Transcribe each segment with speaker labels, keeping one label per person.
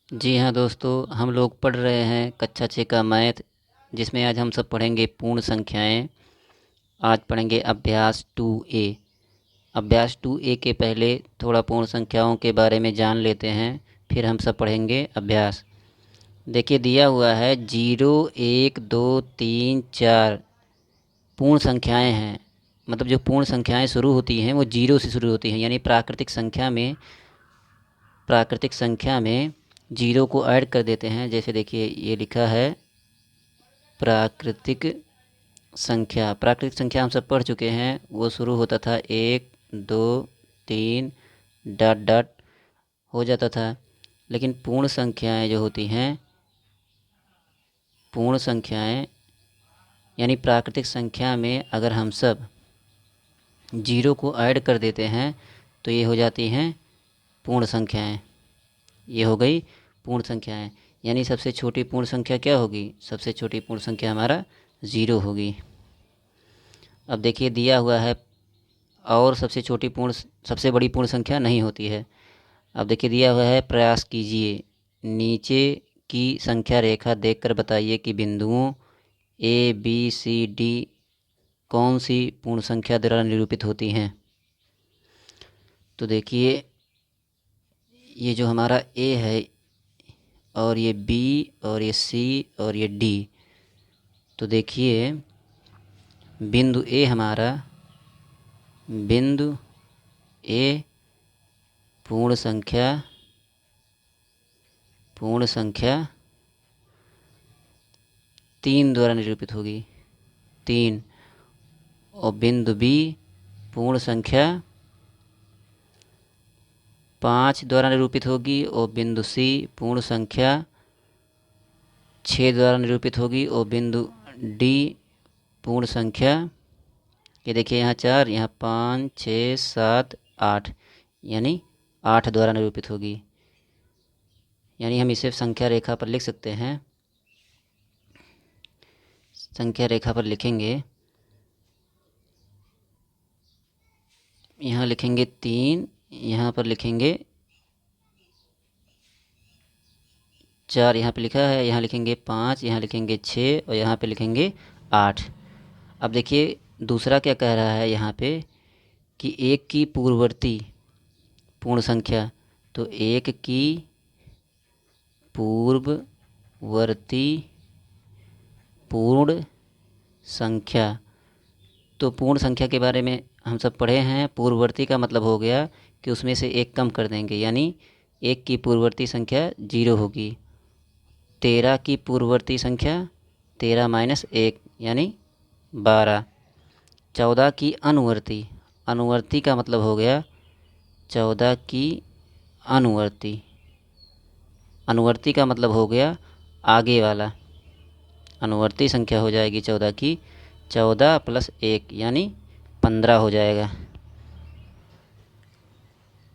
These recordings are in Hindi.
Speaker 1: जी हाँ दोस्तों, हम लोग पढ़ रहे हैं कक्षा 6 का मैथ, जिसमें आज हम सब पढ़ेंगे पूर्ण संख्याएं। आज पढ़ेंगे अभ्यास 2A। अभ्यास 2A के पहले थोड़ा पूर्ण संख्याओं के बारे में जान लेते हैं, फिर हम सब पढ़ेंगे अभ्यास। देखिए दिया हुआ है 0, 1, 2, 3, 4 पूर्ण संख्याएं हैं। मतलब जो पूर्ण संख्याएं शुरू होती हैं वो जीरो से शुरू होती हैं, यानी प्राकृतिक संख्या में जीरो को ऐड कर देते हैं। जैसे देखिए ये लिखा है प्राकृतिक प्राकृतिक संख्या हम सब पढ़ चुके हैं। वो शुरू होता था 1, 2, 3 डॉट डॉट हो जाता था। लेकिन पूर्ण संख्याएं जो होती हैं, पूर्ण संख्याएं यानी प्राकृतिक संख्या में अगर हम सब जीरो को ऐड कर देते हैं तो ये हो जाती हैं पूर्ण संख्याएं। ये हो गई पूर्ण संख्याएं। यानी सबसे छोटी पूर्ण संख्या क्या होगी? सबसे छोटी पूर्ण संख्या हमारा ज़ीरो होगी। अब देखिए दिया हुआ है और सबसे बड़ी पूर्ण संख्या नहीं होती है। अब देखिए दिया हुआ है, प्रयास कीजिए नीचे की संख्या रेखा देखकर बताइए कि बिंदुओं ए बी सी डी कौन सी पूर्ण संख्या द्वारा निरूपित होती हैं। तो देखिए ये जो हमारा ए है और ये बी और ये सी और ये डी, तो देखिए बिंदु ए हमारा, बिंदु ए पूर्ण संख्या 3 द्वारा निरूपित होगी, 3। और बिंदु बी पूर्ण संख्या 5 द्वारा निरूपित होगी और बिंदु सी पूर्ण संख्या 6 द्वारा निरूपित होगी और बिंदु डी पूर्ण संख्या, ये देखिए यहाँ 4, यहाँ 5, 6, 7, 8 यानी 8 द्वारा निरूपित होगी। यानी हम इसे संख्या रेखा पर लिख सकते हैं। संख्या रेखा पर लिखेंगे, यहाँ लिखेंगे 3, यहाँ पर लिखेंगे 4, यहाँ पे लिखा है, यहाँ लिखेंगे 5, यहाँ लिखेंगे 6 और यहाँ पे लिखेंगे 8। अब देखिए दूसरा क्या कह रहा है यहाँ पे कि एक की पूर्ववर्ती पूर्ण संख्या, तो एक की पूर्ववर्ती पूर्ण संख्या। तो पूर्ण संख्या के बारे में हम सब पढ़े हैं। पूर्ववर्ती का मतलब हो गया कि उसमें से एक कम कर देंगे, यानी एक की पूर्ववर्ती संख्या 0 होगी। 13 की पूर्ववर्ती संख्या 13 माइनस 1 यानी 12। 14 की अनुवर्ती, अनुवर्ती का मतलब हो गया 14 की अनुवर्ती, अनुवर्ती का मतलब हो गया आगे वाला। अनुवर्ती संख्या हो जाएगी 14 की 14 प्लस 1 यानी 15 हो जाएगा।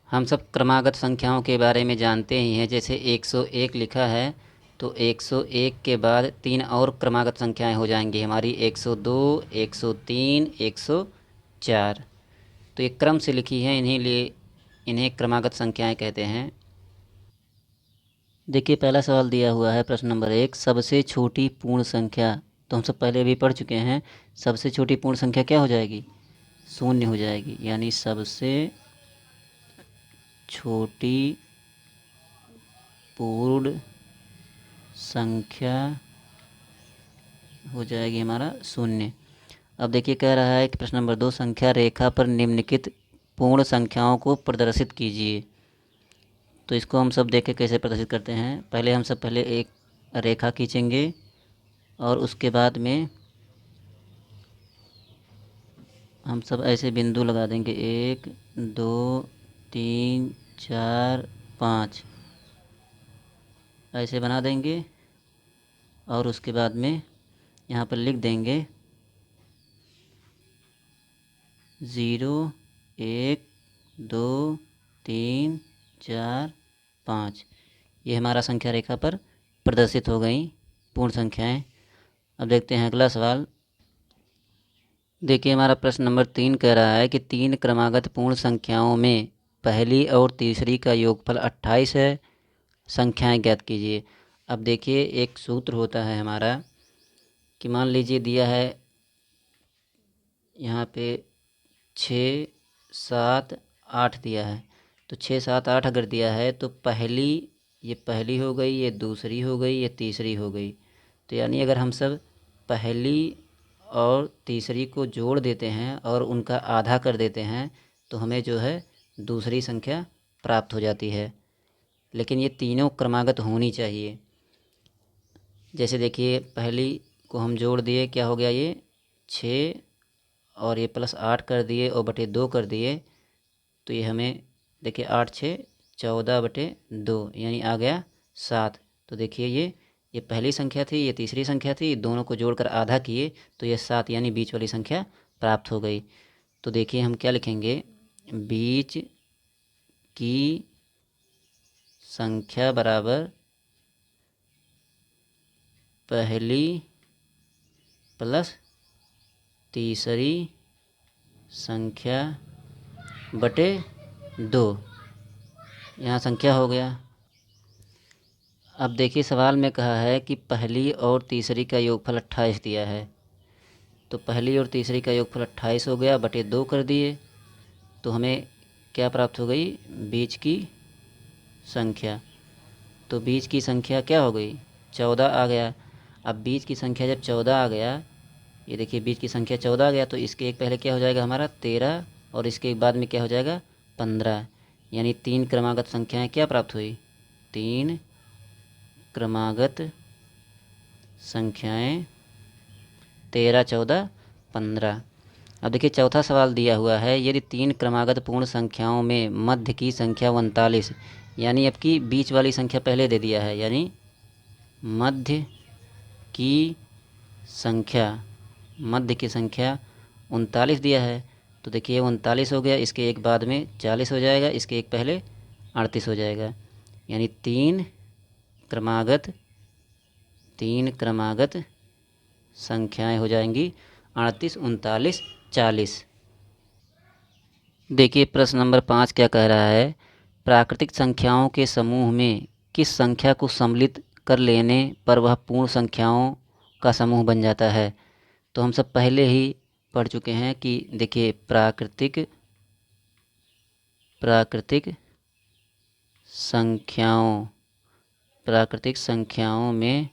Speaker 1: हम सब क्रमागत संख्याओं के बारे में जानते ही हैं। जैसे 101 लिखा है तो 101 के बाद 3 और क्रमागत संख्याएं हो जाएंगी हमारी, 102, 103, 104। तो ये क्रम से लिखी है, इन्हें क्रमागत संख्याएं कहते हैं। देखिए पहला सवाल दिया हुआ है, प्रश्न नंबर 1, सबसे छोटी पूर्ण संख्या। तो हम सब पहले भी पढ़ चुके हैं। सबसे छोटी पूर्ण संख्या क्या हो जाएगी? शून्य हो जाएगी। यानी सबसे छोटी पूर्ण संख्या हो जाएगी हमारा शून्य। अब देखिए कह रहा है कि प्रश्न नंबर 2, संख्या रेखा पर निम्नलिखित पूर्ण संख्याओं को प्रदर्शित कीजिए। तो इसको हम सब देख के कैसे प्रदर्शित करते हैं। पहले एक रेखा खींचेंगे और उसके बाद में हम सब ऐसे बिंदु लगा देंगे, 1, 2, 3, 4, 5 ऐसे बना देंगे। और उसके बाद में यहाँ पर लिख देंगे 0, 1, 2, 3, 4, 5। ये हमारा संख्या रेखा पर प्रदर्शित हो गई पूर्ण संख्याएं। अब देखते हैं अगला सवाल। देखिए हमारा प्रश्न नंबर 3 कह रहा है कि 3 क्रमागत पूर्ण संख्याओं में पहली और तीसरी का योगफल 28 है। संख्याएं ज्ञात कीजिए। अब देखिए एक सूत्र होता है हमारा कि मान लीजिए दिया है यहाँ पे 6, 7, 8 दिया है। तो 6, 7, 8 अगर दिया है तो ये पहली हो गई, ये दूसरी हो गई, ये तीसरी हो गई। तो यानी अगर हम सब पहली और तीसरी को जोड़ देते हैं और उनका आधा कर देते हैं तो हमें जो है दूसरी संख्या प्राप्त हो जाती है। लेकिन ये तीनों क्रमागत होनी चाहिए। जैसे देखिए पहली को हम जोड़ दिए, क्या हो गया, ये 6 और ये प्लस 8 कर दिए और बटे 2 कर दिए। तो ये हमें देखिए 8, 6, 14 बटे 2 यानी आ गया 7। तो देखिए ये पहली संख्या थी, ये तीसरी संख्या थी, दोनों को जोड़कर आधा किए तो ये 7 यानी बीच वाली संख्या प्राप्त हो गई। तो देखिए हम क्या लिखेंगे, बीच की संख्या बराबर पहली प्लस तीसरी संख्या बटे 2। यहाँ संख्या हो गया। अब देखिए सवाल में कहा है कि पहली और तीसरी का योगफल 28 दिया है। तो पहली और तीसरी का योगफल 28 हो गया, बटे 2 कर दिए तो हमें क्या प्राप्त हो गई, बीच की संख्या। तो बीच की संख्या क्या हो गई, 14 आ गया। अब बीच की संख्या जब 14 आ गया, ये देखिए बीच की संख्या 14 आ गया तो इसके एक पहले क्या हो जाएगा हमारा 13 और इसके बाद में क्या हो जाएगा 15। यानी 3 क्रमागत संख्याएं क्या प्राप्त हुई, 3 क्रमागत संख्याएं 13, 14, 15। अब देखिए चौथा सवाल दिया हुआ है, यदि 3 क्रमागत पूर्ण संख्याओं में मध्य की संख्या 39, यानी अब की बीच वाली संख्या पहले दे दिया है, यानी मध्य की संख्या 39 दिया है। तो देखिए 39 हो गया, इसके एक बाद में 40 हो जाएगा, इसके एक पहले 38 हो जाएगा। यानी तीन क्रमागत संख्याएं हो जाएंगी 38, 39, 40। देखिए प्रश्न नंबर 5 क्या कह रहा है, प्राकृतिक संख्याओं के समूह में किस संख्या को सम्मिलित कर लेने पर वह पूर्ण संख्याओं का समूह बन जाता है। तो हम सब पहले ही पढ़ चुके हैं कि देखिए प्राकृतिक संख्याओं में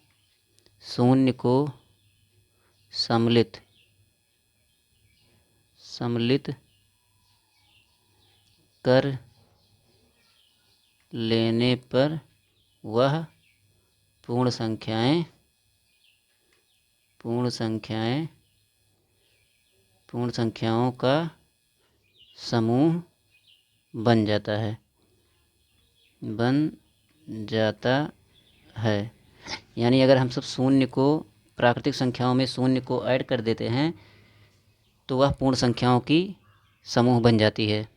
Speaker 1: शून्य को सम्मिलित कर लेने पर वह पूर्ण संख्याओं का समूह बन जाता है। यानी अगर हम सब शून्य को प्राकृतिक संख्याओं में शून्य को ऐड कर देते हैं तो वह पूर्ण संख्याओं की समूह बन जाती है।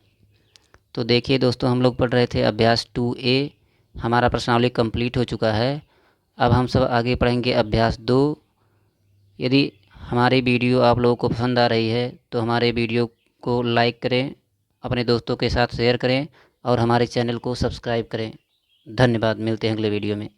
Speaker 1: तो देखिए दोस्तों, हम लोग पढ़ रहे थे अभ्यास 2A, हमारा प्रश्नावली कंप्लीट हो चुका है। अब हम सब आगे पढ़ेंगे अभ्यास 2। यदि हमारी वीडियो आप लोगों को पसंद आ रही है तो हमारे वीडियो को लाइक करें, अपने दोस्तों के साथ शेयर करें और हमारे चैनल को सब्सक्राइब करें। धन्यवाद, मिलते हैं अगले वीडियो में।